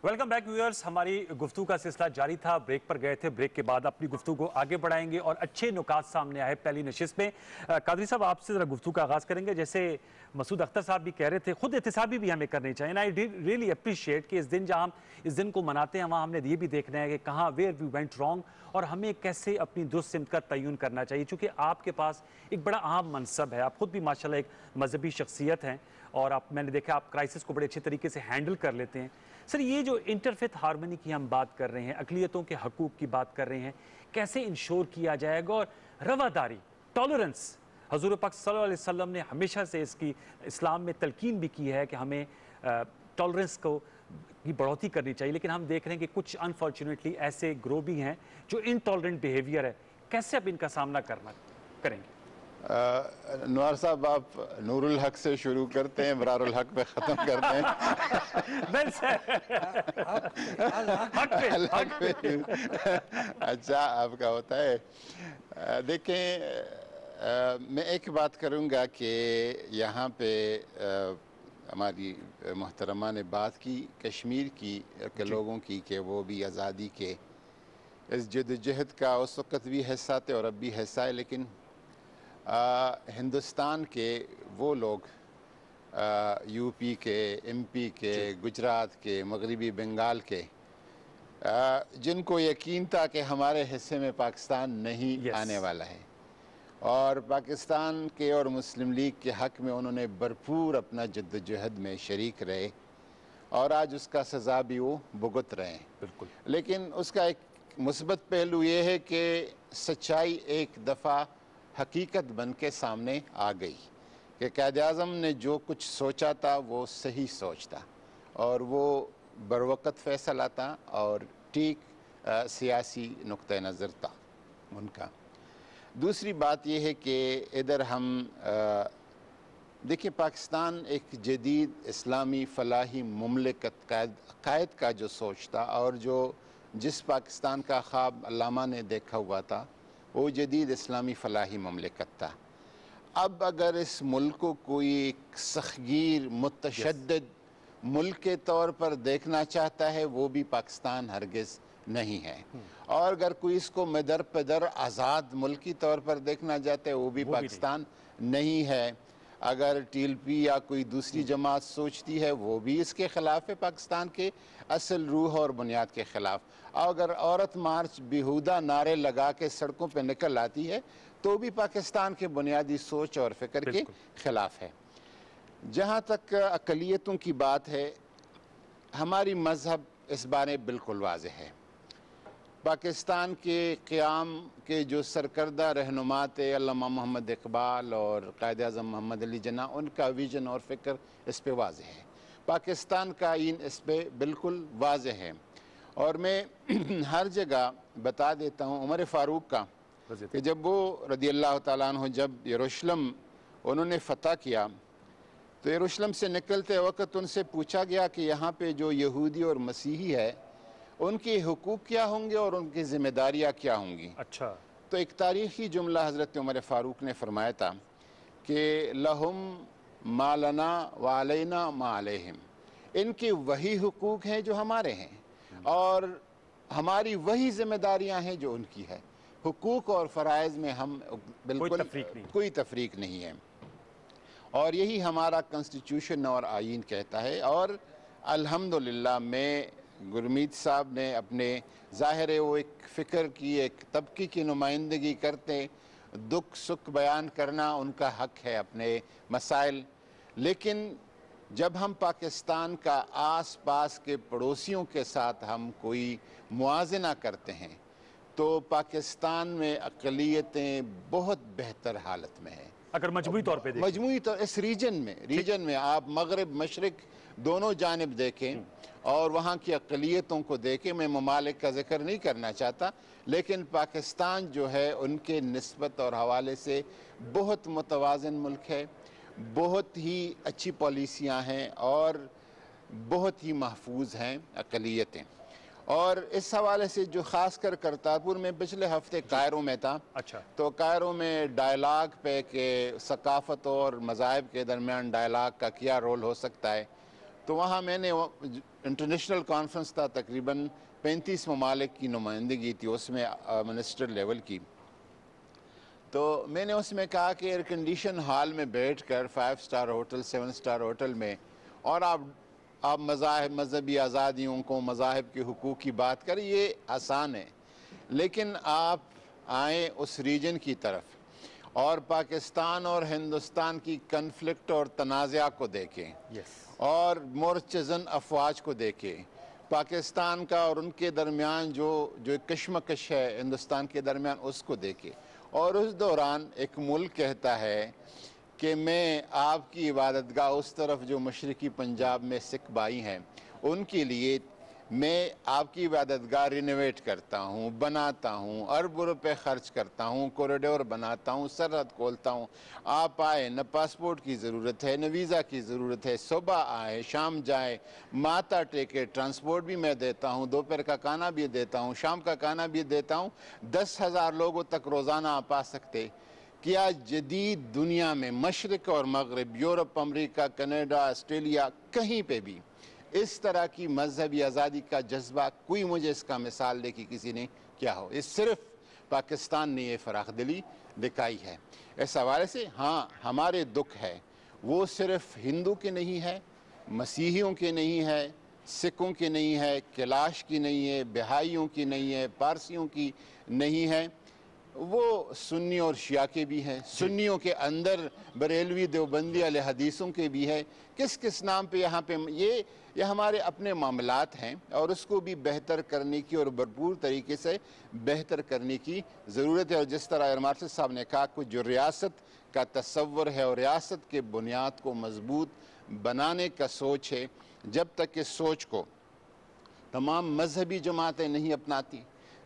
Welcome back viewers. हमारी गुफ्तगू का सिलसिला जारी था, ब्रेक पर गए थे। ब्रेक के बाद अपनी गुफ्तगू को आगे बढ़ाएंगे और अच्छे नुकात सामने आए पहली नशिस्त में। कादरी साहब, आपसे जरा गुफ्तगू का आगाज करेंगे। जैसे मसूद अख्तर साहब भी कह रहे थे, खुद एहतसाबी भी हमें करनी चाहिए। आई रियली अप्रिशिएट कि इस दिन जहां हम इस दिन को मनाते हैं वहां हमने ये भी देखना है कि कहाँ वेयर वी वेंट रॉन्ग और हमें कैसे अपनी दुरुस्त सिमत का तयन करना चाहिए। चूंकि आपके पास एक बड़ा अहम मनसब है, आप खुद भी माशाल्लाह एक मजहबी शख्सियत हैं और मैंने देखा आप क्राइसिस को बड़े अच्छे तरीके से हैंडल कर लेते हैं। सर, ये जो इंटरफेथ हार्मनी की हम बात कर रहे हैं, अकलियतों के हकूक़ की बात कर रहे हैं, कैसे इंश्योर किया जाएगा? और रवादारी, टॉलरेंस, हजूर पाक सल्लल्लाहु अलैहि वसल्लम ने हमेशा से इसकी इस्लाम में तलकीन भी की है कि हमें टॉलरेंस को की बढ़ोतरी करनी चाहिए। लेकिन हम देख रहे हैं कि कुछ अनफॉर्चुनेटली ऐसे ग्रोह भी हैं जो इनटॉलरेंट बिहेवियर है। कैसे अब इनका सामना करेंगे? नवार साहब, आप नूरुल हक से शुरू करते हैं, बरारुल हक पे ख़त्म करते हैं। हक पे अच्छा आपका होता है। देखें, मैं एक बात करूंगा कि यहाँ पे हमारी मोहतरमा ने बात की कश्मीर की के लोगों की कि वो भी आज़ादी के इस जद्दोजहद का उस वक़्त भी हिस्सा थे और अब भी हिस्सा है। लेकिन हिंदुस्तान के वो लोग यूपी के, एमपी के, गुजरात के, मगरबी बंगाल के, जिनको यकीन था कि हमारे हिस्से में पाकिस्तान नहीं आने वाला है और पाकिस्तान के और मुस्लिम लीग के हक़ में उन्होंने भरपूर अपना जद्दोजहद में शरीक रहे और आज उसका सज़ा भी वो भुगत रहे हैं। बिल्कुल। लेकिन उसका एक मुस्बत पहलू ये है कि सच्चाई एक दफ़ा हकीकत बन के सामने आ गई कि क़ायद-ए-आज़म ने जो कुछ सोचा था वो सही सोचता और वो बरवक़्त फ़ैसला था और ठीक सियासी नुक्ता नज़र था उनका। दूसरी बात यह है कि इधर हम देखिए, पाकिस्तान एक जदीद इस्लामी फ़लाही मुमलिकत कायद का जो सोच था और जिस पाकिस्तान का ख्वाब अल्लामा ने देखा हुआ था वो जदीद इस्लामी फ़लाही मुमलिकत था। अब अगर इस मुल्क को कोई एक सख़गीर मुतशद्दिद मुल्क के तौर पर देखना चाहता है वो भी पाकिस्तान हरगिज़ नहीं है, और अगर कोई इसको मदर पदर आज़ाद मुल्क की तौर पर देखना चाहता है वो भी पाकिस्तान नहीं है। अगर टीएलपी या कोई दूसरी जमात सोचती है वो भी इसके ख़िलाफ़ है, पाकिस्तान के असल रूह और बुनियाद के ख़िलाफ़। अगर औरत मार्च बेहुदा नारे लगा के सड़कों पर निकल आती है तो भी पाकिस्तान के बुनियादी सोच और फ़िक्र के ख़िलाफ़ है। जहाँ तक अक़लियतों की बात है, हमारी मज़हब इस बारे बिल्कुल वाज़ेह है। पाकिस्तान के क़याम के जो सरकर्दा रहनुमा थे अल्लामा मोहम्मद इकबाल और क़ायद-ए-आज़म मोहम्मद अली जिन्ना, उनका विज़न और फ़िक्र इस पे वाज़ेह है। पाकिस्तान का आईन इस पे बिल्कुल वाज़ेह है और मैं हर जगह बता देता हूँ उमर फ़ारूक का कि जब वो रज़ियल्लाहु ताला अन्हु जब यरूशलेम उन्होंने फ़तह किया तो यरूशलेम से निकलते वक्त उनसे पूछा गया कि यहाँ पे जो यहूदी और मसीही है उनके हुकूक क्या होंगे और उनकी ज़िम्मेदारियाँ क्या होंगी। अच्छा। तो एक तारीख़ी जुमला हज़रत उमर फ़ारूक ने फरमाया था कि लहुम मा लना व अलैना मा अलैहिम, इनके वही हुकूक हैं जो हमारे हैं और हमारी वही ज़िम्मेदारियाँ हैं जो उनकी है। हुकूक और फ़राइज़ में हम बिल्कुल कोई तफरीक नहीं है और यही हमारा कॉन्स्टिट्यूशन और आईन कहता है। और अल्हम्दुलिल्लाह में गुरमीत साहब ने अपने ज़ाहिर है वो एक फ़िक्र की एक तबके की नुमाइंदगी करते, दुख सुख बयान करना उनका हक़ है अपने मसाइल। लेकिन जब हम पाकिस्तान का आस पास के पड़ोसियों के साथ हम कोई मुआजना करते हैं तो पाकिस्तान में अक़लियतें बहुत बेहतर हालत में हैं। अगर मजमूई तौर पे देखें, मजमूई तौर इस रीजन में आप मगरब मशरिक दोनों जानिब देखें और वहाँ की अक़लियतों को देखें। मैं ममालिक का जिक्र नहीं करना चाहता, लेकिन पाकिस्तान जो है उनके निस्बत और हवाले से बहुत मुतवाज़िन मुल्क है, बहुत ही अच्छी पॉलिसियाँ हैं और बहुत ही महफूज हैं अक़लियतें। और इस हवाले से जो ख़ासकर करतारपुर में पिछले हफ्ते कायरो में था, अच्छा, तो कायरो में डायलाग पे के सकाफ़त और मज़ाहिब के दरमियान डायलाग का क्या रोल हो सकता है, तो वहाँ मैंने इंटरनेशनल कॉन्फ्रेंस था, तकरीबन 35 ममालिक की नुमाइंदगी थी उसमें, मिनिस्टर लेवल की। तो मैंने उसमें कहा कि एयर कंडीशन हॉल में बैठकर 5 स्टार होटल, 7 स्टार होटल में, और आप मजहबी आज़ादियों को, मज़ाहिब के हुकूक़ की बात करें, ये आसान है, लेकिन आप आए उस रीजन की तरफ और पाकिस्तान और हिंदुस्तान की कन्फ्लिक्ट और तनाज़ा को देखें, और मुरतज़न अफवाज को देखें, पाकिस्तान का और उनके दरमियान जो कशमकश है हिंदुस्तान के दरमियान, उसको देखें। और उस दौरान एक मुल्क कहता है कि मैं आपकी इबादतगाह उस तरफ जो मशरक़ी पंजाब में सिख भाई हैं उनके लिए मैं आपकी इबादतगाह रिनोवेट करता हूँ, बनाता हूँ, अरबों रुपये खर्च करता हूँ, कॉरिडोर बनाता हूँ, सरहद खोलता हूँ, आप आए, न पासपोर्ट की ज़रूरत है, न वीज़ा की ज़रूरत है, सुबह आए शाम जाए, माथा टेके, ट्रांसपोर्ट भी मैं देता हूँ, दोपहर का खाना भी देता हूँ, शाम का खाना भी देता हूँ, 10,000 लोगों तक रोज़ाना आप आ सकते। क्या जदीद दुनिया में मशरक़ और मगरब, यूरोप, अमरीका, कनाडा, ऑस्ट्रेलिया, कहीं पे भी इस तरह की मजहबी आज़ादी का जज्बा, कोई मुझे इसका मिसाल दे कि किसी ने क्या हो? इस सिर्फ पाकिस्तान ने ये फ़राख दिली दिखाई है। इस हवाले से हाँ, हमारे दुख है वो सिर्फ हिंदू के नहीं है, मसीहियों के नहीं है, सिखों के नहीं है, कैलाश की नहीं है, बिहाइयों की नहीं है, पारसियों की नहीं है, वो सुन्नी और शिया के भी हैं। सुन्नियों के अंदर बरेलवी, देवबंदी, अहले हदीसों के भी है। किस किस नाम पे यहाँ पे ये हमारे अपने मामलात हैं और उसको भी बेहतर करने की और भरपूर तरीके से बेहतर करने की ज़रूरत है। और जिस तरह मार्शल साहब ने कहा, कुछ जो रियासत का तस्वर है और रियासत के बुनियाद को मजबूत बनाने का सोच है, जब तक इस सोच को तमाम मजहबी जमातें नहीं अपनाती,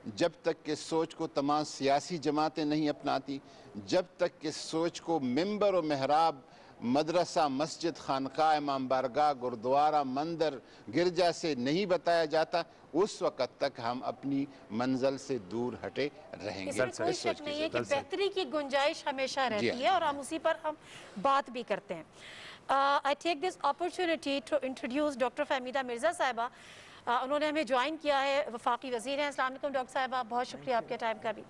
जब तक कि सोच को तमाम सियासी जमातें नहीं अपनाती, जब तक कि सोच को मिंबर और महराब, मदरसा, मस्जिद, खानका, इमाम बारगाह, गुरुद्वारा, मंदिर, गिरजा से नहीं बताया जाता, उस वक़्त तक हम अपनी मंजिल से दूर हटे रहेंगे। इसमें कोई शक नहीं है कि बेहतरी की गुंजाइश हमेशा रहती है और हम उसी पर हम बात भी करते हैं। I take this opportunity to introduce doctor Fahmida Mirza Sahiba. उन्होंने हमें ज्वाइन किया है, वफाकी वज़ीर हैं। अस्सलाम वालेकुम डॉक्टर साहिबा, बहुत शुक्रिया आपके टाइम का भी।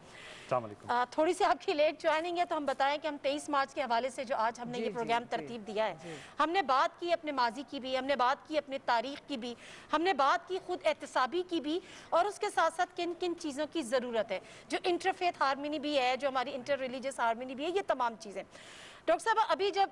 थोड़ी सी आपकी लेट ज्वाइनिंग है, तो हम बताएं कि हम 23 मार्च के हवाले से जो आज हमने ये प्रोग्राम तरतीब दिया है, हमने बात की अपने माजी की भी, हमने बात की अपने तारीख की भी, हमने बात की खुद एहतसाबी की भी, और उसके साथ साथ किन किन चीज़ों की ज़रूरत है, जो इंटरफेथ हारमनी भी है, जो हमारी इंटर रिलीजियस हारमनी भी है, ये तमाम चीज़ें। डॉक्टर साहब, अभी जब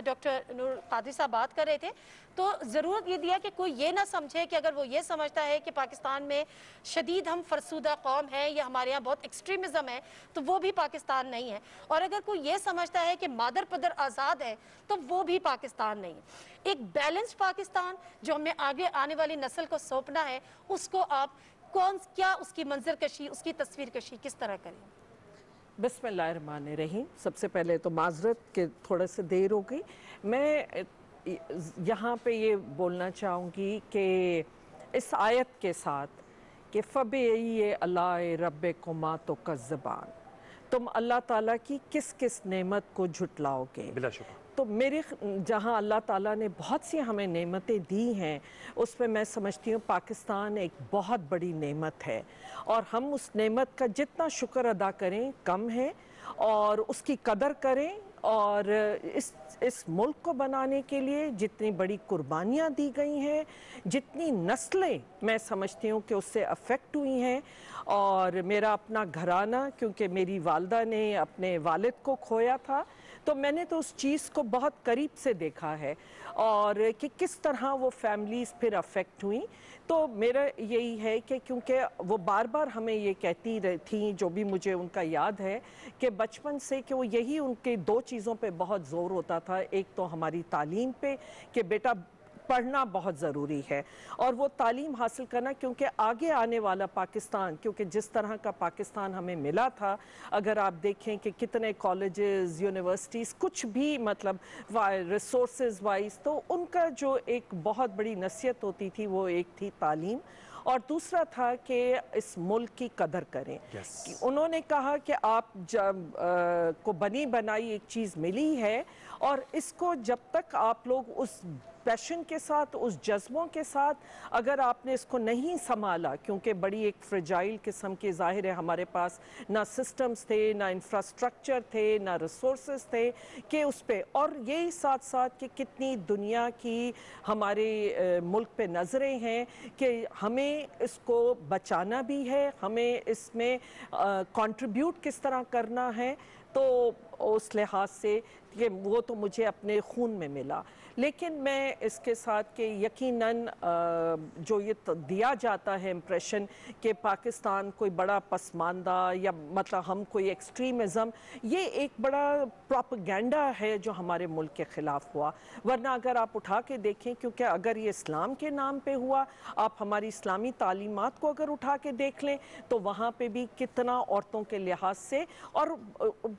डॉक्टर नूर कादरी साहब बात कर रहे थे, तो ज़रूरत ये दिया कि कोई ये ना समझे कि अगर वो ये समझता है कि पाकिस्तान में शदीद हम फरसूदा कौम है या हमारे यहाँ बहुत एक्सट्रीमिज़म है, तो वो भी पाकिस्तान नहीं है। और अगर कोई ये समझता है कि मादर पदर आज़ाद है, तो वो भी पाकिस्तान नहीं है। एक बैलेंस्ड पाकिस्तान जो हमें आगे आने वाली नस्ल को सौंपना है, उसको आप क्या उसकी मंजर कशी, उसकी तस्वीर कशी किस तरह करें? बिस्मिल्लाहिर्रहमानिर्रहीम। सबसे पहले तो माजरत के थोड़ा सा देर हो गई। मैं यहाँ पे ये बोलना चाहूँगी कि इस आयत के साथ कि फ़बे अल्लाह रब्बे कुमा तो कज़्ज़बान, तुम अल्लाह ताला की किस किस नेमत को झुटलाओगे। तो मेरे जहाँ अल्लाह ताला ने बहुत सी हमें नेमतें दी हैं, उसमें मैं समझती हूँ पाकिस्तान एक बहुत बड़ी नेमत है, और हम उस नेमत का जितना शुक्र अदा करें कम है, और उसकी कदर करें। और इस मुल्क को बनाने के लिए जितनी बड़ी कुर्बानियाँ दी गई हैं, जितनी नस्लें मैं समझती हूँ कि उससे अफेक्ट हुई हैं, और मेरा अपना घराना, क्योंकि मेरी वालदा ने अपने वालिद को खोया था, तो मैंने तो उस चीज़ को बहुत करीब से देखा है, और कि किस तरह वो फैमिलीज़ फिर अफेक्ट हुई। तो मेरा यही है कि क्योंकि वो बार बार हमें ये कहती थी, जो भी मुझे उनका याद है कि बचपन से, कि वो यही उनके दो चीज़ों पे बहुत ज़ोर होता था। एक तो हमारी तालीम पे कि बेटा पढ़ना बहुत ज़रूरी है, और वो तालीम हासिल करना, क्योंकि आगे आने वाला पाकिस्तान, क्योंकि जिस तरह का पाकिस्तान हमें मिला था, अगर आप देखें कि कितने कॉलेजेस, यूनिवर्सिटीज़, कुछ भी मतलब रिसोर्सेज वाइज, तो उनका जो एक बहुत बड़ी नसीहत होती थी वो एक थी तालीम, और दूसरा था कि इस मुल्क की कदर करें। कि उन्होंने कहा कि आप जब को बनी बनाई एक चीज़ मिली है, और इसको जब तक आप लोग उस पैशन के साथ, उस जज्बों के साथ अगर आपने इसको नहीं संभाला, क्योंकि बड़ी एक फ्रेजाइल किस्म की, जाहिर है हमारे पास ना सिस्टम्स थे, ना इंफ्रास्ट्रक्चर थे, ना रिसोर्सेज थे कि उस पर, और यही साथ साथ कि कितनी दुनिया की हमारे मुल्क पे नज़रें हैं कि हमें इसको बचाना भी है, हमें इसमें कंट्रीब्यूट किस तरह करना है। तो उस लिहाज से कि वो तो मुझे अपने खून में मिला। लेकिन मैं इसके साथ कि यकीनन जो ये दिया जाता है इम्प्रेशन कि पाकिस्तान कोई बड़ा पसमानदा या मतलब हम कोई एक्सट्रीमिज़म, ये एक बड़ा प्रोपेगेंडा है जो हमारे मुल्क के ख़िलाफ़ हुआ। वरना अगर आप उठा के देखें, क्योंकि अगर ये इस्लाम के नाम पे हुआ, आप हमारी इस्लामी तालीमात को अगर उठा के देख लें तो वहाँ पे भी कितना औरतों के लिहाज से, और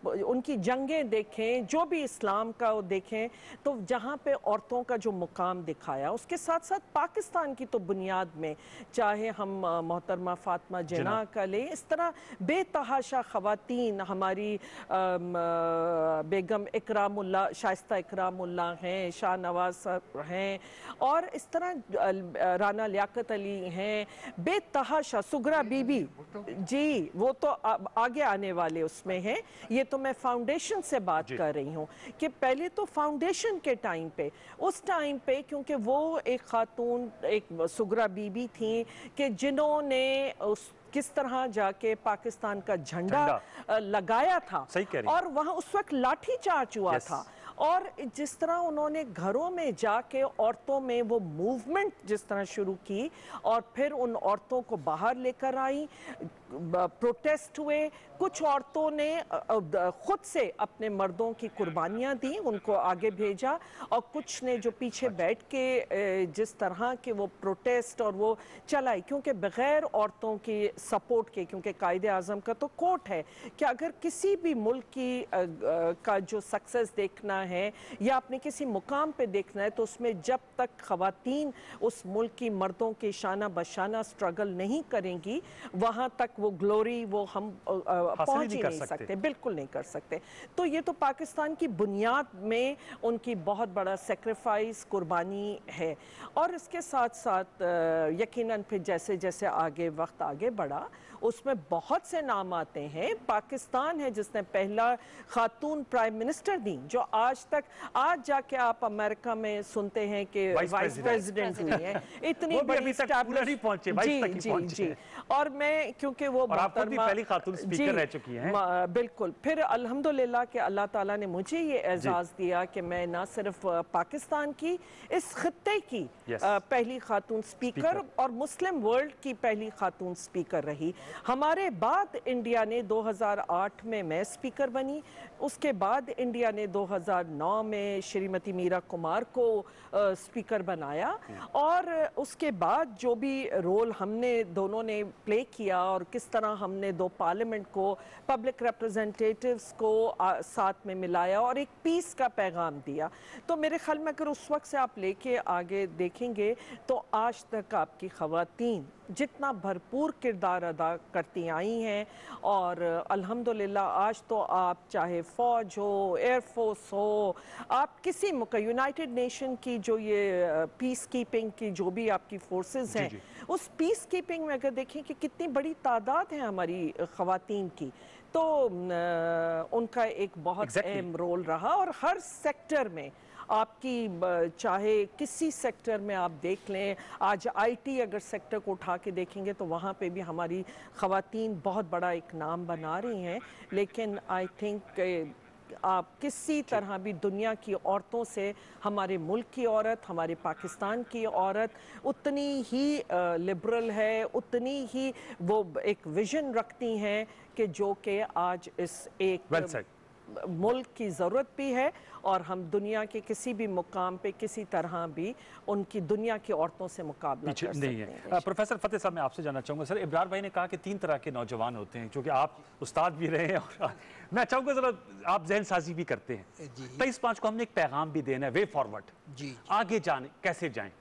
उनकी जंगें देखें, जो भी इस्लाम का वो देखें, तो जहाँ पे औरतों का जो मुकाम दिखाया, उसके साथ साथ पाकिस्तान की तो बुनियाद में, चाहे हम मोहतरमा फातिमा जिन्ना का लें, इस तरह बेतहाशा ख़वातीन, हमारी बेगम इकरामुल्ला, शाइस्ता इकरामुल्ला हैं, शाहनवाज हैं, और इस तरह राना लियाकत अली हैं, बेतहाशा, सुगरा बीबी जी, वो तो आगे आने वाले उसमें हैं। ये तो मैं फाउंडेशन से बात कर रही हूँ कि पहले तो फाउंडेशन के टाइम पे, उस टाइम पे, क्योंकि वो एक खातून, एक सुगरा बीबी थी कि जिन्होंने उस किस तरह जाके पाकिस्तान का झंडा लगाया था, सही कह रही और वहाँ उस वक्त लाठी चार्ज हुआ था, और जिस तरह उन्होंने घरों में जाके औरतों में वो मूवमेंट जिस तरह शुरू की, और फिर उन औरतों को बाहर लेकर आई, प्रोटेस्ट हुए, कुछ औरतों ने खुद से अपने मर्दों की कुर्बानियां दी, उनको आगे भेजा, और कुछ ने जो पीछे बैठ के जिस तरह के वो प्रोटेस्ट और वो चलाई, क्योंकि बग़ैर औरतों की सपोर्ट के, क्योंकि कायदे आज़म का तो कोट है कि अगर किसी भी मुल्क की का जो सक्सेस देखना है या अपने किसी मुकाम पे देखना है, तो उसमें जब तक ख़वातीन उस मुल्क की मर्दों के शाना बशाना स्ट्रगल नहीं करेंगी, वहाँ तक वो ग्लोरी वो हम पहुँच ही नहीं सकते, बिल्कुल नहीं कर सकते। तो ये तो पाकिस्तान की बुनियाद में उनकी बहुत बड़ा सेक्रीफाइस, कुर्बानी है। और इसके साथ साथ यकीनन फिर जैसे जैसे आगे वक्त आगे बढ़ा, उसमें बहुत से नाम आते हैं। पाकिस्तान है जिसने पहला खातून प्राइम मिनिस्टर दी, जो आज तक, आज जाके आप अमेरिका में सुनते हैं कि वाइस प्रेसिडेंट हुई है, इतनी बड़ी जी। और मैं, क्योंकि वो पहली खातून स्पीकर रह चुकी हैं, बिल्कुल, फिर अल्हम्दुलिल्लाह कि अल्लाह ताला ने मुझे ये एजाज़ दिया कि मैं ना सिर्फ पाकिस्तान की, इस खित्ते की पहली खातून स्पीकर और मुस्लिम वर्ल्ड की पहली खातून स्पीकर रही। हमारे बाद इंडिया ने 2008 में मैं स्पीकर बनी, उसके बाद इंडिया ने 2009 में श्रीमती मीरा कुमार को स्पीकर बनाया, और उसके बाद जो भी रोल हमने दोनों ने प्ले किया और किस तरह हमने दो पार्लियामेंट को, पब्लिक रिप्रेजेंटेटिव्स को साथ में मिलाया और एक पीस का पैगाम दिया, तो मेरे ख्याल में अगर उस वक्त से आप लेके आगे देखेंगे तो आज तक आपकी ख़वातीन जितना भरपूर किरदार अदा करती आई हैं, और अल्हम्दुलिल्लाह आज तो आप चाहे फ़ौज हो, एयरफोर्स हो, आप किसी यूनाइटेड नेशन की जो ये पीस कीपिंग की जो भी आपकी फोर्सेस हैं, उस पीस कीपिंग में अगर देखें कि कितनी बड़ी तादाद है हमारी ख़वातीन की, तो उनका एक बहुत अहम रोल रहा। और हर सेक्टर में आपकी, चाहे किसी सेक्टर में आप देख लें, आज आईटी अगर सेक्टर को उठा के देखेंगे तो वहाँ पे भी हमारी ख़वातीन बहुत बड़ा एक नाम बना रही हैं। लेकिन आई थिंक आप किसी तरह भी दुनिया की औरतों से हमारे मुल्क की औरत, हमारे पाकिस्तान की औरत उतनी ही लिबरल है, उतनी ही वो एक विजन रखती हैं कि जो कि आज इस एक मुल्क की ज़रूरत भी है, और हम दुनिया के किसी भी मुकाम पे किसी तरह भी उनकी, दुनिया की औरतों से मुकाबला कर सकते हैं। प्रोफेसर फतेह साहब, मैं आपसे जानना चाहूँगा, सर इब्रार भाई ने कहा कि 3 तरह के नौजवान होते हैं, क्योंकि आप उस्ताद भी रहे हैं और मैं चाहूँगा ज़रा आप जहन साजी भी करते हैं। 23/5 को हमने एक पैगाम भी देना है, वे फॉरवर्ड, आगे जाने कैसे जाएँ,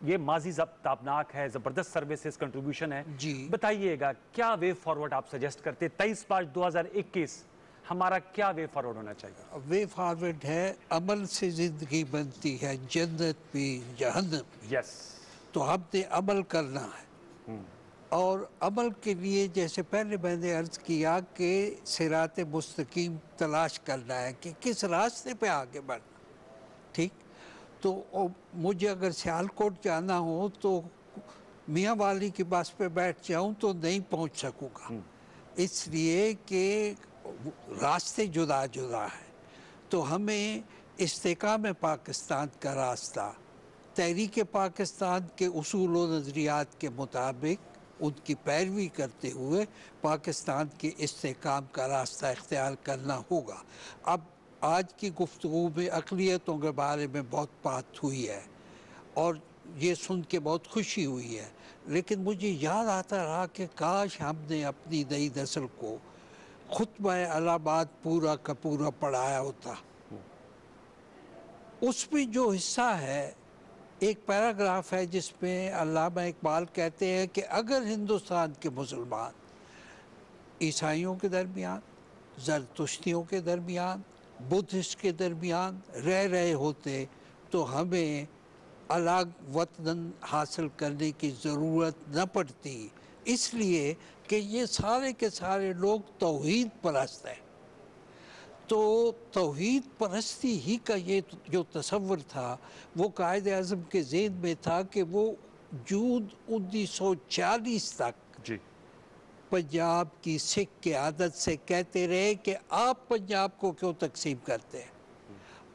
ये माजी ताबनाक है, ज़बरदस्त सर्विसेज कंट्रीब्यूशन है, बताइएगा क्या वे फॉरवर्ड आप सजेस्ट करते 23/5/2021 हमारा क्या वे फॉरवर्ड होना चाहिए? वे फॉरवर्ड है, अमल से ज़िंदगी बनती है, जन्नत भी जहन्नम। यस। तो हमने अमल करना है, और अमल के लिए जैसे पहले मैंने अर्ज़ किया कि सिरात मुस्तकीम तलाश करना है कि किस रास्ते पे आगे बढ़ना। ठीक, तो मुझे अगर सियालकोट जाना हो तो मियाँ वाली की बस पे बैठ जाऊं तो नहीं पहुंच सकूंगा, इसलिए कि रास्ते जुदा जुदा है। तो हमें इस्तेकाम पाकिस्तान का रास्ता तहरीक पाकिस्तान के उसूल व नज़रियात के मुताबिक उनकी पैरवी करते हुए पाकिस्तान के इस्तेकाम का रास्ता इख्तियार करना होगा। अब आज की गुफ्तगू में अक़लियतों के बारे में बहुत बात हुई है और ये सुन के बहुत खुशी हुई है, लेकिन मुझे याद आता रहा कि काश हमने अपनी नई नस्ल को खुतबा अलाहाबाद पूरा का पूरा पढ़ाया होता। उसमें जो हिस्सा है, एक पैराग्राफ है जिसमें अल्लामा इकबाल कहते हैं कि अगर हिंदुस्तान के मुसलमान ईसाइयों के दरमियान, ज़रतुश्तियों के दरमियान, बुद्धिस्ट के दरमियान रह रहे होते तो हमें अलग वतन हासिल करने की ज़रूरत न पड़ती, इसलिए कि ये सारे के सारे लोग तौहीद परस्त हैं। तो तौहीद परस्ती ही का ये जो तसव्वुर था वो कायद आज़म के ज़हन में था कि वो जून 1940 तक जी पंजाब की सिख की आदत से कहते रहे कि आप पंजाब को क्यों तकसीम करते हैं,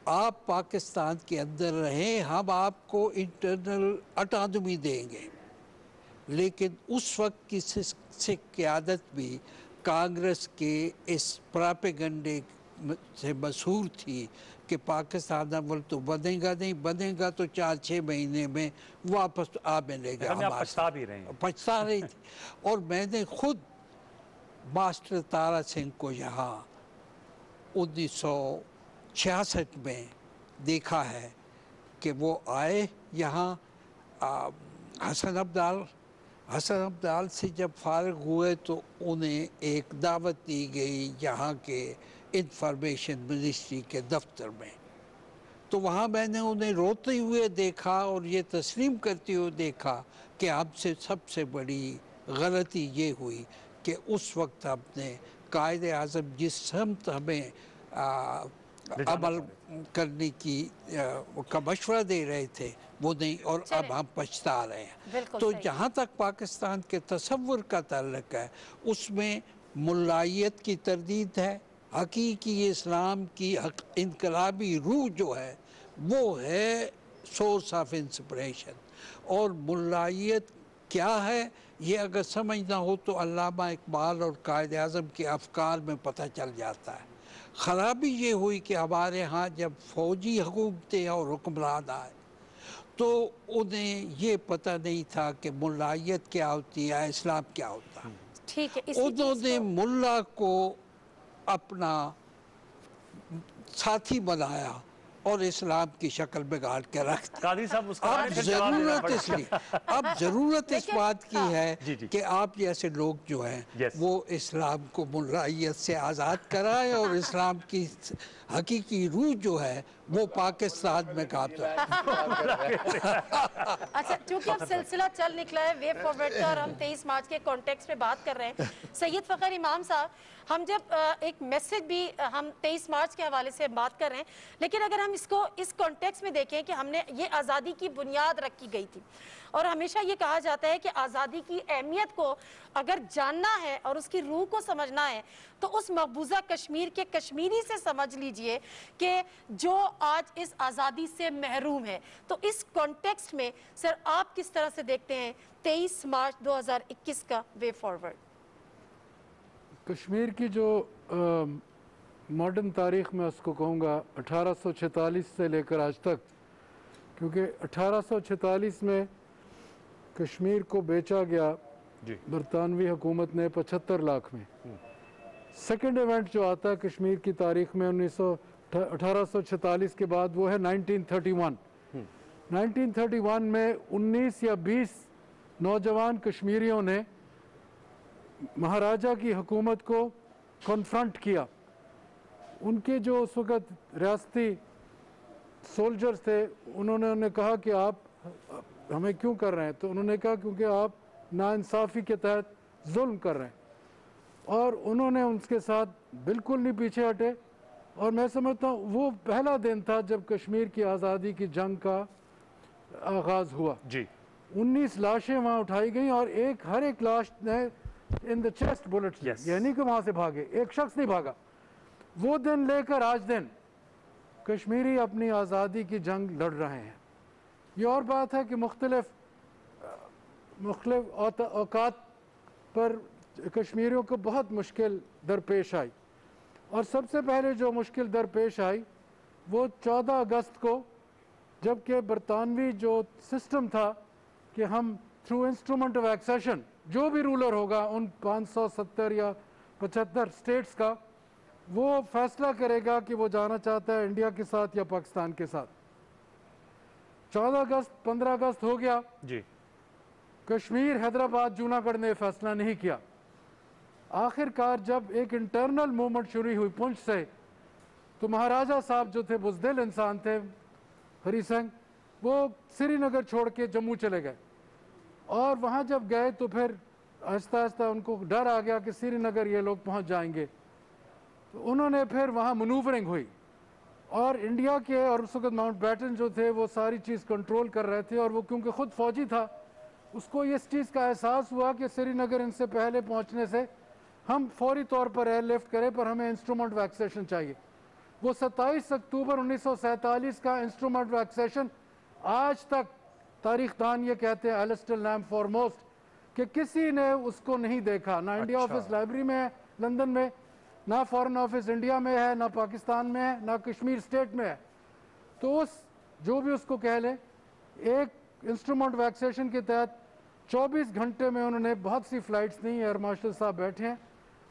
आप पाकिस्तान के अंदर रहें, हम आपको इंटरनल ऑटोनॉमी देंगे। लेकिन उस वक्त की सिख की आदत भी कांग्रेस के इस प्रोपेगेंडे से मशहूर थी कि पाकिस्तान अव्वल तो बनेगा नहीं, बनेगा तो 4-6 महीने में वापस आ मिलेगा। हम पछता भी रहे हैं। पछता रही थी। और मैंने खुद मास्टर तारा सिंह को यहाँ 1966 में देखा है कि वो आए यहाँ। हसन अब्दाल से जब फारिग हुए तो उन्हें एक दावत दी गई यहाँ के इंफॉर्मेशन मिनिस्ट्री के दफ्तर में। तो वहाँ मैंने उन्हें रोते हुए देखा और ये तस्लीम करते हुए देखा कि हमसे सबसे बड़ी गलती ये हुई कि उस वक्त हमने कायद आज़म जिस समत हमें अमल करने की का मशवरा दे रहे थे वो नहीं, और अब हम पछता रहे हैं। तो जहाँ तक पाकिस्तान के तसव्वुर का ताल्लुक है उसमें मुल्लायत की तरदीद है, हकीकी इस्लाम की इनकलाबी रूह जो है वो है सोर्स ऑफ इंस्पिरेशन। और मुल्लायत क्या है ये अगर समझना हो तो अल्लामा इकबाल और कायद आज़म के अफकार में पता चल जाता है। ख़राबी ये हुई कि हमारे यहाँ जब फ़ौजी हुकूमतें और हुक्मरान आए तो उन्हें ये पता नहीं था कि मुल्लायत क्या होती है, इस्लाम क्या होता है। ठीक है, उन्होंने मुल्ला को अपना साथी बनाया और इस्लाम की शक्ल बिगाड़ के रख दी। कादरी साहब उसका अब जरूरत इसलिए अब जरूरत इस बात की है जी, जी। कि आप जैसे लोग जो हैं वो इस्लाम को मुल्लायत से आज़ाद कराएं और इस्लाम की हकीकी रूह जो है वो पाकिस्तान में काम कर। अच्छा, क्योंकि अब सिलसिला चल निकला है वे फॉरवर्ड का और हम 23 मार्च के कॉन्टेक्स्ट में बात कर रहे हैं। सैयद फ़खर इमाम साहब, हम जब एक मैसेज भी हम 23 मार्च के हवाले से बात कर रहे हैं, लेकिन अगर हम इसको इस कॉन्टेक्स्ट में देखें कि हमने ये आज़ादी की बुनियाद रखी गई थी और हमेशा ये कहा जाता है कि आज़ादी की अहमियत को अगर जानना है और उसकी रूह को समझना है तो उस मकबूजा कश्मीर के कश्मीरी से समझ लीजिए कि जो आज इस आज़ादी से महरूम है। तो इस कॉन्टेक्स्ट में सर आप किस तरह से देखते हैं 23 मार्च 2021 का वे फॉरवर्ड? कश्मीर की जो मॉडर्न तारीख़ में उसको कहूँगा 1846 से लेकर आज तक, क्योंकि 1846 में कश्मीर को बेचा गया बरतानवी हुकूमत ने 75 लाख में। सेकंड इवेंट जो आता है कश्मीर की तारीख़ में 1846 के बाद वो है 1931। 1931 में 19 या 20 नौजवान कश्मीरियों ने महाराजा की हुकूमत को कॉन्फ्रंट किया उनके जो उस वक़्त रियासती सोल्जर्स थे, उन्होंने कहा कि आप हमें क्यों कर रहे हैं, तो उन्होंने कहा क्योंकि आप नाइंसाफ़ी के तहत जुल्म कर रहे हैं, और उन्होंने उसके साथ बिल्कुल नहीं पीछे हटे। और मैं समझता हूँ वो पहला दिन था जब कश्मीर की आज़ादी की जंग का आगाज़ हुआ जी। 19 लाशें वहाँ उठाई गई और हर एक लाश ने इन द चेस्ट बुलेट्स, यानी कि वहाँ से भागे, एक शख्स नहीं भागा। वो दिन लेकर आज दिन कश्मीरी अपनी आज़ादी की जंग लड़ रहे हैं। ये और बात है कि मुख्तलिफ औकात पर कश्मीरियों को बहुत मुश्किल दरपेश आई, और सबसे पहले जो मुश्किल दरपेश आई वो 14 अगस्त को, जबकि बरतानवी जो सिस्टम था कि हम थ्रू इंस्ट्रूमेंट ऑफ एक्सेशन जो भी रूलर होगा उन 570 या 75 स्टेट्स का, वो फैसला करेगा कि वो जाना चाहता है इंडिया के साथ या पाकिस्तान के साथ। 14 अगस्त 15 अगस्त हो गया जी। कश्मीर, हैदराबाद, जूनागढ़ ने फैसला नहीं किया। आखिरकार जब एक इंटरनल मूवमेंट शुरू हुई पुंछ से, तो महाराजा साहब जो थे बुज़दिल इंसान थे, हरी सिंह, वो श्रीनगर छोड़ के जम्मू चले गए। और वहाँ जब गए तो फिर आहिस्ता आहिस्ता उनको डर आ गया कि श्रीनगर ये लोग पहुँच जाएंगे, तो उन्होंने फिर वहाँ मनूवरिंग हुई, और इंडिया के और उस वक्त माउंट बैटन जो थे वो सारी चीज़ कंट्रोल कर रहे थे, और वो क्योंकि ख़ुद फौजी था उसको इस चीज़ का एहसास हुआ कि श्रीनगर इनसे पहले पहुँचने से हम फौरी तौर पर एयरलिफ्ट करें, पर हमें इंस्ट्रूमेंट ऑफ एक्सेशन चाहिए। वो 27 अक्टूबर 1947 का इंस्ट्रूमेंट ऑफ एक्सेशन आज तक तारीखदान ये कहते हैं एलिस्टर लैम्ब फॉरमोस्ट, कि किसी ने उसको नहीं देखा, ना इंडिया ऑफिस लाइब्रेरी में है लंदन में, ना फॉरेन ऑफिस इंडिया में है, ना पाकिस्तान में है, ना कश्मीर स्टेट में है। तो उस जो भी उसको कह लें, एक इंस्ट्रूमेंट ऑफ एक्सेशन के तहत 24 घंटे में उन्होंने बहुत सी फ़्लाइट्स दी, एयर मार्शल साहब बैठे हैं,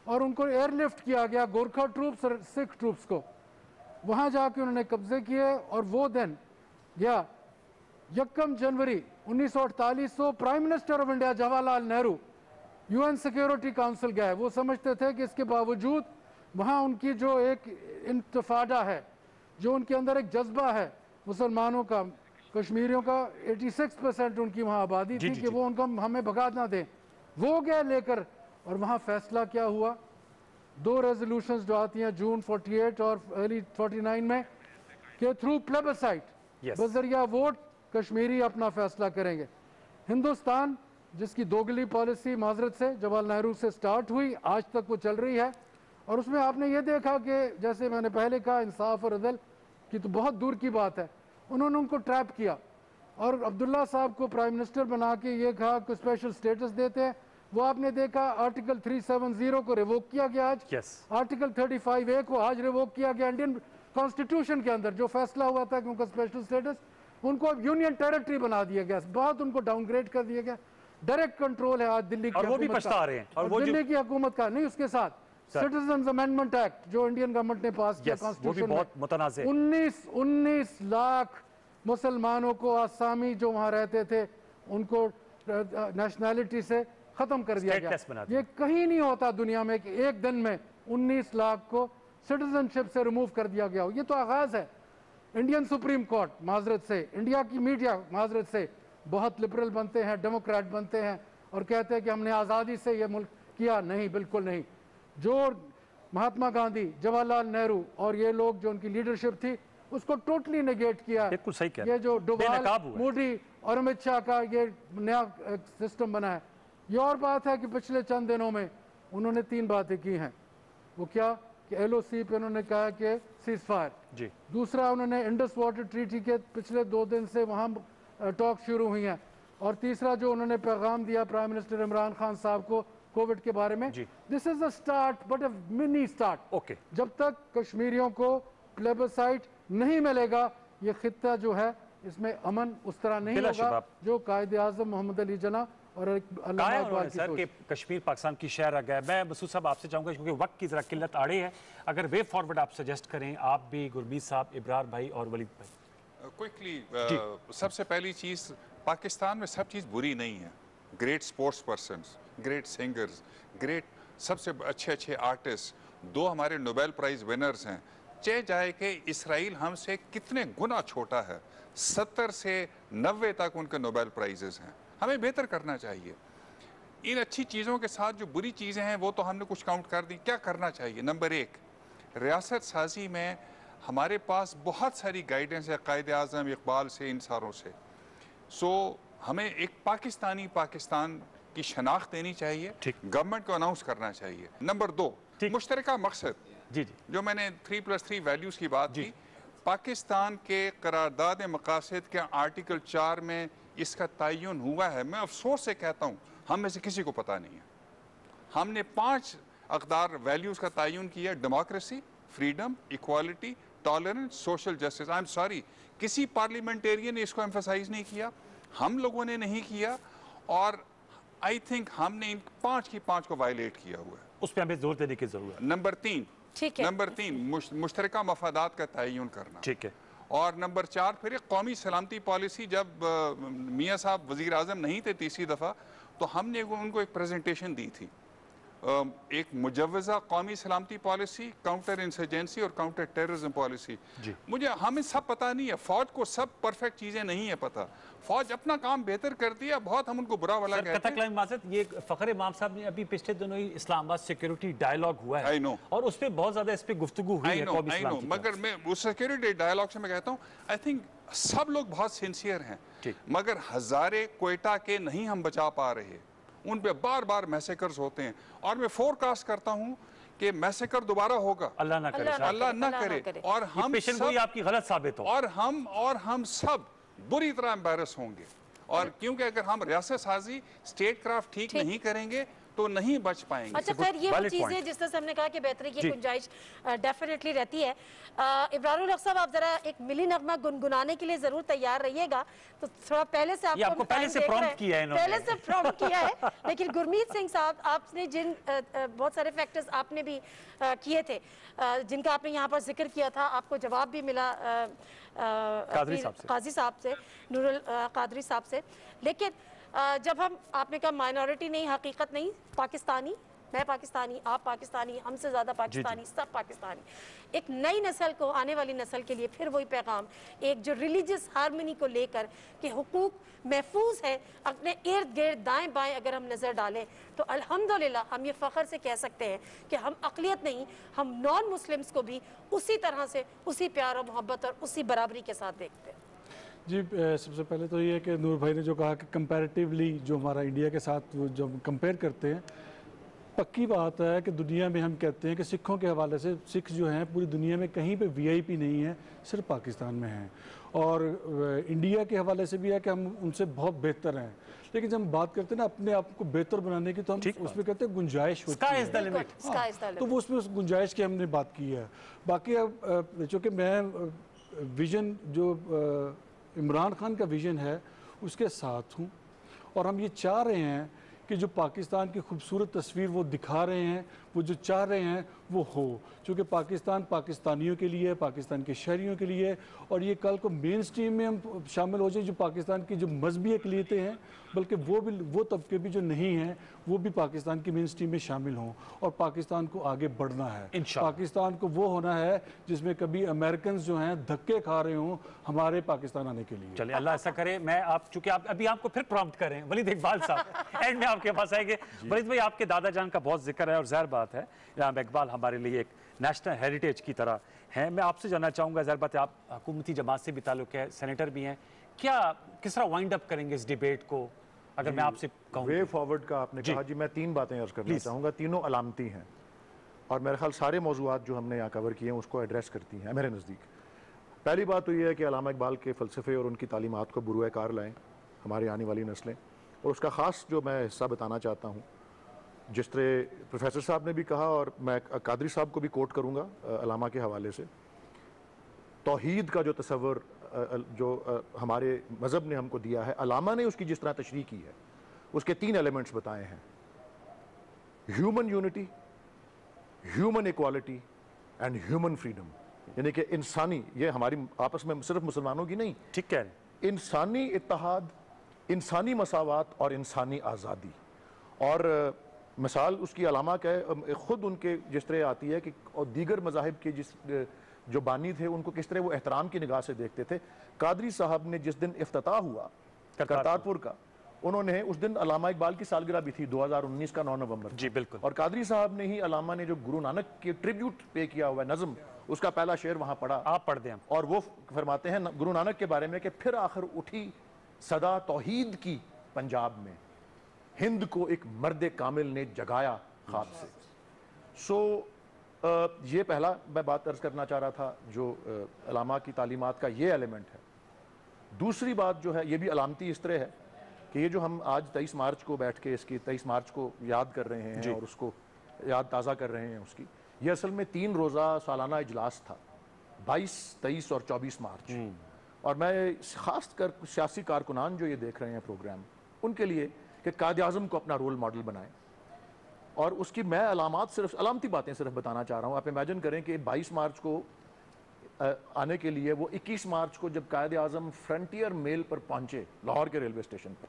और उनको एयरलिफ्ट किया गया, गोरखा ट्रूप्स और सिख ट्रूप्स को वहाँ जाके उन्होंने कब्जे किए। और वो दिन या 1 जनवरी 1948 को prime minister of India Jawaharlal Nehru UN security council गए। वो समझते थे कि इसके बावजूद वहाँ उनकी जो एक इंतफाडा है, जो उनके अंदर एक जज्बा है मुसलमानों का, कश्मीरियों का 86% उनकी वहाँ आबादी थी, कि वो उनको हमें भगा ना दें, वो गए लेकर। और वहाँ फैसला क्या हुआ, 2 रेजोल्यूशंस जो आती हैं जून 48 और अर्ली 49 में, कि थ्रू प्लेबसाइट, बजरिया वोट कश्मीरी अपना फैसला करेंगे। हिंदुस्तान जिसकी दोगली पॉलिसी माजरत से जवाहरलाल नेहरू से स्टार्ट हुई, आज तक वो चल रही है, और उसमें आपने ये देखा कि जैसे मैंने पहले कहा, इंसाफ और अदल की तो बहुत दूर की बात है, उन्होंने उनको ट्रैप किया, और अब्दुल्ला साहब को प्राइम मिनिस्टर बना के ये कहा कि स्पेशल स्टेटस देते हैं। वो आपने देखा आर्टिकल 370 को रिवोक किया गया आज, आर्टिकल 35A को आज रिवोक किया गया। इंडियन कॉन्स्टिट्यूशन के अंदर जो फैसला हुआ था कि उनका स्पेशल स्टेटस, उनको अब यूनियन टेरिटरी बना दिया गया, बहुत उनको डाउनग्रेड कर दिया गया। डायरेक्ट कंट्रोल है आज दिल्ली की, और वो भी पछता रहे हैं, और वो दिल्ली की हुकूमत का नहीं, उसके साथ सिटीजन्स अमेंडमेंट एक्ट जो इंडियन गवर्नमेंट ने पास किया कॉन्स्टिट्यूशन में, 19 लाख मुसलमानों को, आसामी जो वहाँ रहते थे उनको नेशनैलिटी से खत्म कर दिया गया। ये कहीं नहीं होता दुनिया में कि एक दिन में 19 लाख को सिटीजनशिप से रिमूव कर दिया गया हो। ये तो आगाज है। इंडियन सुप्रीम कोर्ट माजरत से, इंडिया की मीडिया माजरत से बहुत लिबरल बनते हैं, डेमोक्रेट बनते हैं, और कहते हैं कि हमने आज़ादी से ये मुल्क किया। नहीं, बिल्कुल नहीं। जो महात्मा गांधी, जवाहरलाल नेहरू और ये लोग जो उनकी लीडरशिप थी उसको टोटली नेगेट किया। बिल्कुल सही कह रहे हैं। ये जो डोभाल, मोदी और अमित शाह का ये नया सिस्टम बना है। ये और बात है कि पिछले चंद दिनों में उन्होंने 3 बातें की हैं। वो क्या कि LOC पे उन्होंने कहा कि सीज फायर जी, दूसरा उन्होंने इंडस वाटर ट्रीटी के पिछले 2 दिन से वहाँ टॉक शुरू हुई हैं, और तीसरा जो उन्होंने पैगाम दिया प्राइम मिनिस्टर इमरान खान साहब को कोविड के बारे में, this is a start but a mini start. Okay, जब तक कश्मीरियों को प्लेबसाइट नहीं मिलेगा, ये खित्ता जो है इसमें अमन उस तरह नहीं होगा जो कायदे आज़म मोहम्मद अली जिन्ना और अल्लामा इकबाल की सोच। कश्मीर पाकिस्तान की शहर आ गया। मैं मसूद साहब आपसे चाहूंगा, क्योंकि वक्त की जरा किल्लत आड़े है, अगर वे फॉरवर्ड आप सजेस्ट करें, आप भी, गुरमीत साहब, इब्रार भाई और वलीद भाई। क्विकली, सबसे पहली चीज़, पाकिस्तान में सब चीज़ बुरी नहीं है। Great sports persons, great singers, great सबसे अच्छे आर्टिस्ट, 2 हमारे नोबेल प्राइज़ विनर्स हैं चाहे जाए कि इसराइल हमसे कितने गुना छोटा है, 70 से 90 तक उनके नोबेल प्राइजेस हैं। हमें बेहतर करना चाहिए। इन अच्छी चीज़ों के साथ जो बुरी चीज़ें हैं वो तो हमने कुछ काउंट कर दी। क्या करना चाहिए? नंबर 1, रियासत साजी में हमारे पास बहुत सारी गाइडेंस है कायदे आज़म इकबाल से, इन सारों से। हमें एक पाकिस्तान की शनाख्त देनी चाहिए, गवर्नमेंट को अनाउंस करना चाहिए। नंबर 2, मुश्तरका मकसद, जो मैंने 3+3 वैल्यूज़ की बात की, पाकिस्तान के करारदाद मकासद के आर्टिकल 4 में इसका तयन हुआ है। मैं अफसोस से कहता हूँ हम में से किसी को पता नहीं है। हमने 5 अक़दार वैल्यूज़ का तयन किया: democracy, freedom, equality, tolerance, social justice. I am sorry, किसी पार्लियामेंटेरियन ने इसको एम्फसाइज नहीं किया, हम लोगों ने नहीं किया, और आई थिंक हमने इन 5 की 5 को वायलेट किया हुआ है। उस पर हमें जोर देने की जरूरत है। नंबर 3 मुश्तरका मफादात का तयन करना। ठीक है। और नंबर 4 फिर एक कौमी सलामती पॉलिसी। जब मियाँ साहब वज़ीर आज़म नहीं थे तीसरी दफ़ा, तो हमने उनको एक प्रेजेंटेशन दी थी, एक मुजव्वज़ा कौमी सलामती पॉलिसी, काउंटर इंसर्जेंसी और काउंटर टेररिज्म पॉलिसी। मुझे हमें सब पता नहीं है, फ़ौज को सब परफेक्ट चीज़ें नहीं है पता। फ़ौज अपना काम बेहतर करती है, बहुत हम उनको बुरा भला कहते हैं। ये फ़खर इमाम साहब ने अभी पिछले दिनों ही इस्लामाबाद सिक्योरिटी डायलॉग हुआ है, और उस पर बहुत ज़्यादा इस पर गुफ्तगू हुई है। मगर मैं उस सिक्योरिटी डायलॉग से मैं कहता हूँ, आई थिंक सब लोग बहुत सिंसियर हैं, मगर हज़ारे क्वेटा के नहीं हम बचा पा रहे, उन पे बार बार मैसेकर्स होते हैं, और मैं फोरकास्ट करता हूं कि मैसेकर दोबारा होगा, अल्लाह ना करे, अल्लाह ना करे, और हम सब आपकी गलत साबित हो, और हम सब बुरी तरह एम्बैरस होंगे। और क्योंकि अगर हम रियासत साजी, स्टेट क्राफ्ट ठीक नहीं करेंगे तो नहीं बच पाएंगे। अच्छा खैर, ये वो चीज़ें जिस तरह से हमने कहा कि बेहतरी की गुंजाइश डेफिनेटली रहती है। इब्रारुल हक साहब, आप जरा एक मिली नगमा गुनगुनाने के लिए जरूर तैयार रहिएगा। तो थोड़ा पहले से आपको पहले से प्रॉम्प्ट किया है इन्होंने, पहले से प्रॉम्प्ट किया है। लेकिन गुरमीत सिंह साहब, आपने जिन बहुत सारे फैक्टर्स आपने भी किए थे, जिनका आपने यहाँ पर जिक्र किया था, आपको जवाब भी मिला काजी साहब से, नूरुल कादरी साहब से। लेकिन जब हम, आपने कहा माइनॉरिटी नहीं, हकीकत नहीं, पाकिस्तानी, मैं पाकिस्तानी, आप पाकिस्तानी, हमसे ज़्यादा पाकिस्तानी, सब पाकिस्तानी। एक नई नस्ल को, आने वाली नस्ल के लिए फिर वही पैगाम, एक जो रिलीजियस हार्मनी को लेकर कि हुकूक महफूज है, अपने इर्द गिर्द दाएं बाएं अगर हम नज़र डालें तो अल्हम्दुलिल्लाह हम ये फ़ख्र से कह सकते हैं कि हम अक़लियत नहीं, हम नॉन मुस्लिम्स को भी उसी तरह से, उसी प्यार और मोहब्बत और उसी बराबरी के साथ देखते हैं। जी, सबसे पहले तो ये है कि नूर भाई ने जो कहा कि कंपैरेटिवली जो हमारा इंडिया के साथ वो जब कंपेयर करते हैं, पक्की बात है कि दुनिया में हम कहते हैं कि सिखों के हवाले से सिख जो हैं पूरी दुनिया में कहीं पे वीआईपी नहीं है, सिर्फ पाकिस्तान में हैं। और इंडिया के हवाले से भी है कि हम उनसे बहुत बेहतर हैं। लेकिन जब हम बात करते हैं ना अपने आप को बेहतर बनाने की, तो हम उसमें कहते हैं गुंजाइश होती है, तो वो उसमें उस गुंजाइश की हमने बात की है। बाकी अब चूँकि मैं विज़न जो इमरान खान का विज़न है उसके साथ हूँ, और हम ये चाह रहे हैं कि जो पाकिस्तान की खूबसूरत तस्वीर वो दिखा रहे हैं, वो जो चाह रहे हैं वो हो, क्योंकि पाकिस्तान पाकिस्तानियों के लिए, पाकिस्तान के शहरियों के लिए, और ये कल को मेन स्ट्रीम में हम शामिल हो जाए जो पाकिस्तान की जो मजहबी अक़लियतें हैं, बल्कि वो तबके भी जो नहीं हैं वो भी पाकिस्तान की मेन स्ट्रीम में शामिल हों, और पाकिस्तान को आगे बढ़ना है। पाकिस्तान को वो होना है जिसमें कभी अमेरिकन जो हैं धक्के खा रहे हों हमारे पाकिस्तान आने के लिए। चलिए, अल्लाह ऐसा करे। मैं आप चूंकि आप अभी आपको फिर प्रॉम्प्ट करें, वलीद इकबाल साहब एंड में आपके पास आएंगे। वलीद भाई, आपके दादा जान का बहुत जिक्र है, और ज़ाहिर बात है इमाम इकबाल हमारे लिए एक नेशनल हेरिटेज की तरह है। मैं आपसे जानना चाहूँगा, ज़ाहिर बात है आप हुकूमती जमात से भी ताल्लुक़ है, सेनेटर भी हैं, क्या किस तरह वाइंड अप करेंगे इस डिबेट को? अगर मैं आपसे कहूँ वे फॉरवर्ड का आपने कहा जी, मैं 3 बातें अर्ज करना चाहूँगा, तीनों अलामती हैं, और मेरे ख्याल सारे मौजूआत जो हमने यहाँ कवर किए हैं उसको एड्रेस करती हैं मेरे नज़दीक। पहली बात तो ये है कि अल्लामा इकबाल के फ़लसफ़े और उनकी तालीमात को बुरुए कार लाएँ हमारी आने वाली नस्लें, और उसका ख़ास जो मैं हिस्सा बताना चाहता हूँ, जिस तरह प्रोफेसर साहब ने भी कहा और मैं कादरी साहब को भी कोट करूँगा अल्लामा के हवाले से, तौहीद का जो तसव्वुर जो हमारे मज़हब ने हमको दिया है, अल्लामा ने उसकी जिस तरह तशरीह की है, उसके 3 एलिमेंट्स बताए हैं: human unity, human equality and human freedom. यानी कि इंसानी, ये हमारी आपस में सिर्फ मुसलमानों की नहीं, ठीक है, इंसानी इत्तेहाद, इंसानी मसावात और इंसानी आज़ादी। और मिसाल उसकी अलामा का ख़ुद उनके जिस तरह आती है कि और दीगर मज़ाहिब के जो बानी थे उनको किस तरह वो एहतराम की निगाह से देखते थे। कादरी साहब ने जिस दिन इफ्तिताह हुआ करतारपुर का, उन्होंने उस दिन अल्लामा इकबाल की सालगिरह भी थी 2019 का 9 नवंबर जी बिल्कुल, और कादरी साहब ने ही अल्लामा ने जो गुरु नानक के ट्रिब्यूट पे किया हुआ है नज़म, उसका पहला शेर वहां पढ़ा, आप पढ़ दें। और वो फरमाते हैं गुरु नानक के बारे में कि फिर आखिर उठी सदा तौहीद की पंजाब में, हिंद को एक मर्द कामिल ने जगाया ख्वाब से। सो ये पहला मैं बात अर्ज करना चाह रहा था जो अल्लामा की तालीमात का ये एलिमेंट है। दूसरी बात जो है ये भी अलामती इस तरह है कि ये जो हम आज 23 मार्च को बैठ के इसकी 23 मार्च को याद कर रहे हैं और उसको याद ताज़ा कर रहे हैं उसकी, ये असल में 3 रोज़ा सालाना इजलास था 22, 23 और 24 मार्च। और मैं ख़ास कर सियासी कारकुनान जो ये देख रहे हैं प्रोग्राम, उनके लिए कि कायद आज़म को अपना रोल मॉडल बनाएं। और उसकी मैं अलामात सिर्फ अलामती बातें सिर्फ बताना चाह रहा हूँ। आप इमेजिन करें कि 22 मार्च को आने के लिए वो 21 मार्च को जब कायद आज़म फ्रंटियर मेल पर पहुंचे लाहौर के रेलवे स्टेशन पर,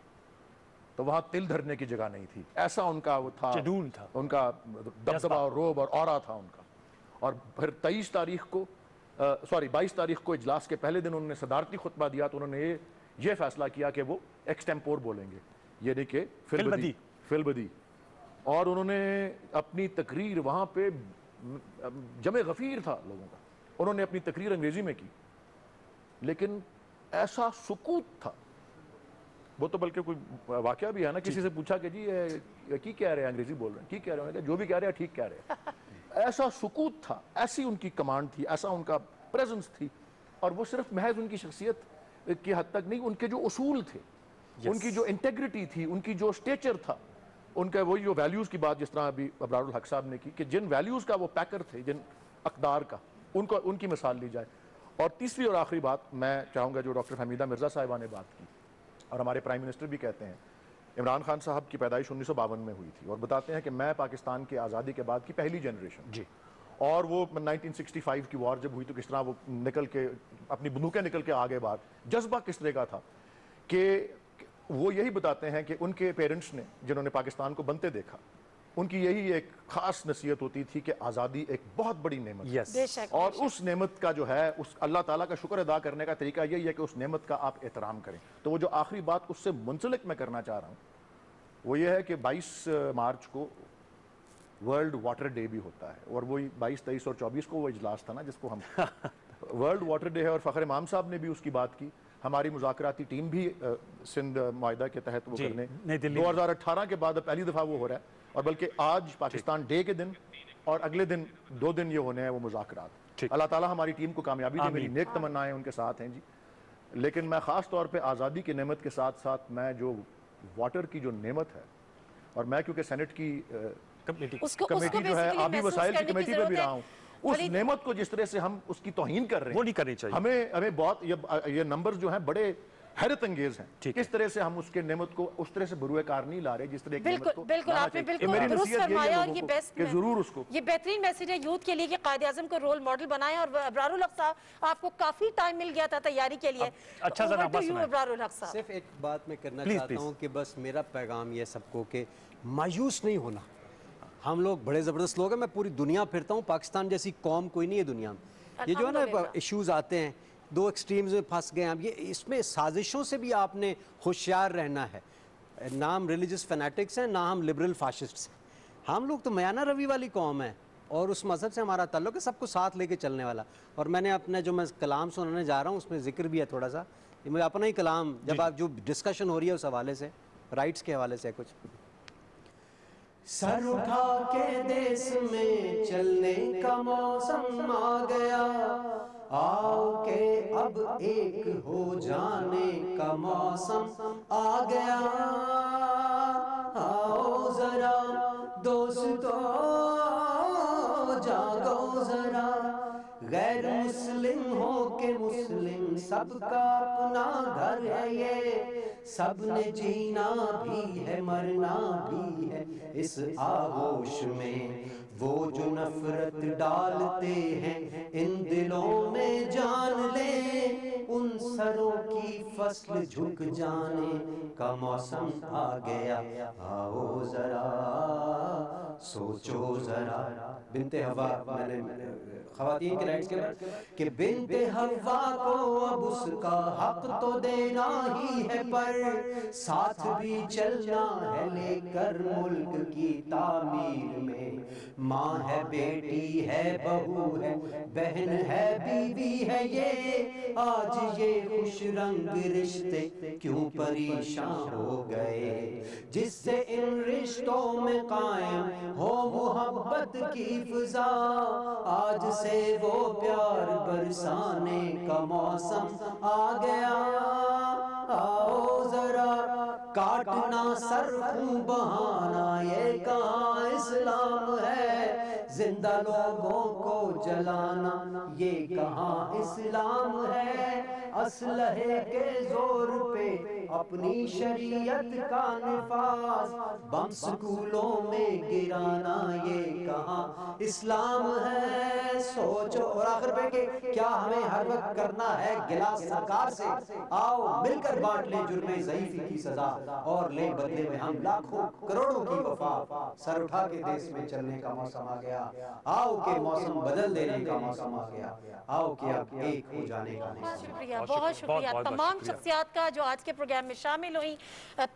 तो वहां तिल धरने की जगह नहीं थी। ऐसा उनका वो था, जुनून था, उनका दबदबा और रोब और ऑरा था उनका। और फिर 22 तारीख को इजलास के पहले दिन उन्होंने सदारती खुतबा दिया, तो उन्होंने ये फैसला किया कि वो एक्सटेम्पोर बोलेंगे, ये नहीं कि फिलबदी। और उन्होंने अपनी तकरीर वहां पे जमे गफीर था लोगों का, उन्होंने अपनी तकरीर अंग्रेजी में की, लेकिन ऐसा सुकूत था, वो तो बल्कि कोई वाकया भी है ना, किसी से पूछा कि जी ये की कह रहे हैं, अंग्रेजी बोल रहे हैं, की कह रहे हैं, जो भी कह रहे हैं ठीक कह रहे हैं। ऐसा सुकूत था, ऐसी उनकी कमांड थी, ऐसा उनका प्रेजेंस थी। और वो सिर्फ महज उनकी शख्सियत की हद तक नहीं, उनके जो उसूल थे, उनकी जो इंटेग्रिटी थी, उनकी जो स्टेचर था, उनका वही जो वैल्यूज़ की बात जिस तरह अभी अबरारुल हक साहब ने की, कि जिन वैल्यूज़ का वो पैकर थे, जिन अकदार का, उनको उनकी मिसाल ली जाए। और तीसरी और आखिरी बात मैं चाहूँगा, जो डॉक्टर फहमीदा मिर्ज़ा साहिबा ने बात की और हमारे प्राइम मिनिस्टर भी कहते हैं, इमरान खान साहब की पैदाइश 1952 में हुई थी और बताते हैं कि मैं पाकिस्तान के आज़ादी के बाद की पहली जनरेशन जी, और वो 1965 की वॉर जब हुई तो किस तरह वो निकल के अपनी बंदूकें निकल के आगे बाहर, जज्बा किस तरह का था कि वो यही बताते हैं कि उनके पेरेंट्स ने, जिन्होंने पाकिस्तान को बनते देखा, उनकी यही एक खास नसीहत होती थी कि आज़ादी एक बहुत बड़ी नेमत है, और उस नेमत का जो है, उस अल्लाह ताला का शुक्र अदा करने का तरीका यही है कि उस नेमत का आप एहतराम करें। तो वो जो आखिरी बात उससे मुंसलिक मैं करना चाह रहा हूँ वो ये है कि 22 मार्च को वर्ल्ड वाटर डे भी होता है, और वही 22, 23 और 24 को वो इजलास था ना जिसको हम वर्ल्ड वाटर डे है। और फ़खर इमाम साहब ने भी उसकी बात की, हमारी मुज़ाकराती टीम भी सिंध मुआहिदा के तहत वो करने 2018 के बाद पहली दफ़ा वो हो रहा है, और बल्कि आज पाकिस्तान डे के दिन और अगले दिन 2 दिन ये होने हैं वो मुज़ाकरात। अल्लाह ताला हमारी टीम को कामयाबी दे, मेरी नेक तमन्नाएं उनके साथ हैं जी। लेकिन मैं ख़ास तौर पे आज़ादी की नेमत के साथ साथ मैं जो वाटर की जो नेमत है, और मैं क्योंकि सेनेट की कमेटी जो है आबी वसाइल की कमेटी पे भी रहा हूँ, उस नेमत को जिस तरह से हम उसकी तौहीन कर रहे हैं, वो नहीं करनी चाहिए। हमें बहुत ये नंबर्स जो हैं बड़े हैरत अंगेज हैं, किस तरह से हम उसके नेमत को उस तरह से बरूए कार नहीं ला रहे जिस तरह बिल्कुल आपने बिल्कुल दुरुस्त फरमाया, और ये बेस्ट जरूर उसको ये बेहतरीन मैसेज है यूथ के लिए कि कायद आज़म को रोल मॉडल बनाएं। और अबरारुल हक साहब, आपको काफी टाइम मिल गया था तैयारी के लिए, अच्छा अबरारुल हक साहब। सिर्फ एक बात मैं करना चाहता हूँ कि बस मेरा पैगाम ये सबको कि मायूस नहीं होना। हम लोग बड़े ज़बरदस्त लोग हैं, मैं पूरी दुनिया फिरता हूँ, पाकिस्तान जैसी कौम कोई नहीं है दुनिया में। ये जो है ना इश्यूज आते हैं, 2 एक्सट्रीम्स में फंस गए अब, ये इसमें साजिशों से भी आपने होशियार रहना है। ना हम रिलीजियस फैनेटिक्स हैं, ना हम लिबरल फाशिस्ट्स हैं, हम लोग तो मयाना रवि वाली कौम है, और उस मज़हब से हमारा ताल्लुक है, सबको साथ लेके चलने वाला। और मैंने अपने जो मैं कलाम सुनाने जा रहा हूँ उसमें जिक्र भी है थोड़ा सा, ये मैं अपना ही कलाम, जब आप जो डिस्कशन हो रही है उस हवाले से, राइट्स के हवाले से कुछ। सर उठा के देश में चलने का मौसम आ गया, आओ के अब एक हो जाने का मौसम आ गया, आओ जरा दोस्तों जागो जरा, गैर मुस्लिम हो के मुस्लिम सबका अपना घर है ये, सबने जीना भी है मरना भी है इस आगोश में, वो जो नफरत डालते हैं इन दिलों में जान ले, उन सरों की फसल झुक जाने का मौसम आ गया। आओ जरा सोचो जरा, बिनते हवा, मैंने ख़वातीन के राइट्स के बारे कि बिनते हवा को अब उसका हक तो देना ही है, पर साथ भी चलना है लेकर मुल्क की तामीर में। माँ है, बेटी है, बहू है, बहन है, बीवी है, ये आज ये खुश रंग रिश्ते क्यों परेशान हो गए, जिससे इन रिश्तों में कायम हो मोहब्बत की फिजा। आज से वो प्यार बरसाने का मौसम आ गया। आओ जरा काटना सर खूं बहाना ये कहाँ इस्लाम है, जिंदा लोगों को जलाना ये कहाँ इस्लाम है। असलहे के जोर पे अपनी शरीयत का निफाज बम स्कूलों में गिराना ये कहाँ इस्लाम है। सोचो। और आखिर पे कि क्या हमें हर वक्त करना है गिला सरकार से, आओ मिलकर बांट ले जुर्मे ज़ईफ़ी की सजा और ले बदले में हम लाखों करोड़ों की वफा। सर उठा के देश में चलने का मौसम आ गया। आओ के मौसम बदल देने का मौसम आ गया। आओ के अब एक हो जाने का मौसम। शुक्रिया, बहुत शुक्रिया तमाम शख्सियात का जो आज के प्रोग्राम में शामिल हुई।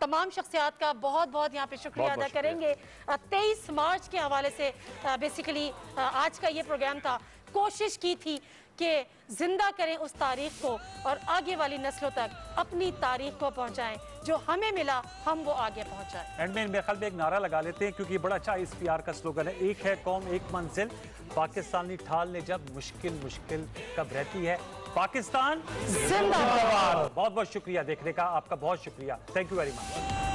तमाम शख्सियात का बहुत बहुत यहाँ पे शुक्रिया अदा करेंगे। 23 मार्च के हवाले से बेसिकली आज का ये प्रोग्राम था। कोशिश की थी कि जिंदा करें उस तारीख को और आगे वाली नस्लों तक अपनी तारीख को पहुंचाएं, जो हमें मिला हम वो आगे पहुंचाएं। एंड में मेरे ख्याल में एक नारा लगा लेते हैं, क्योंकि बड़ा अच्छा इस PR का स्लोगन है, एक है कौम एक मंजिल, पाकिस्तानी ठाल ने जब मुश्किल मुश्किल कब रहती है, पाकिस्तान जिंदाबाद। बहुत बहुत शुक्रिया देखने का, आपका बहुत शुक्रिया, थैंक यू वेरी मच।